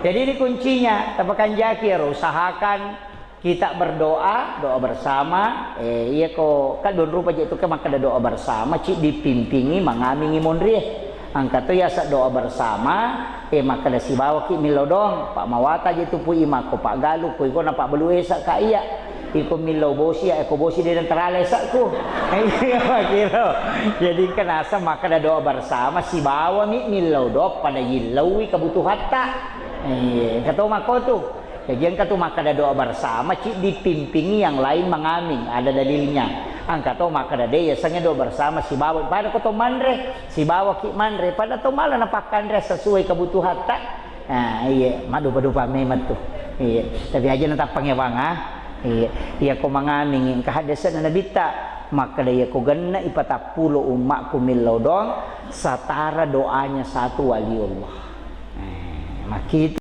Jadi ini kuncinya, tapakan jakir, usahakan kita berdoa, doa bersama. Iya kok kan don rupa itu kan maka ada doa bersama, cik dipimpingi mengamingi mondri. Angkat tu ya sa doa bersama, maka ada si bawa ki milodong, Pak Mawata jitu pu ima ko Pak Galuh, ko nampak belue sa ka iya. Iko milo bosi, eko bosi dia dan terale sakku. Kira. Jadi kenasa maka ada doa bersama si bawa mi milodok pada yilawi kebutuhan tak. Kata mako tu. Jadi kata maka ada doa bersama, cik dipimpingi yang lain mengamin, ada dalilnya. Angkat tu maka ada dia sangnya doa bersama si bawa pada koto mandre, si bawa ki mandre pada tu malah napakan dia sesuai kebutuhan tak. Nah iya, madu pamemat tu. Iya, tapi aja nanti pangewang iya ko mangaming kahadasan na nabita maka daya ko ganna ipatapulo umakku milodong satara doanya satu waliullah. Makita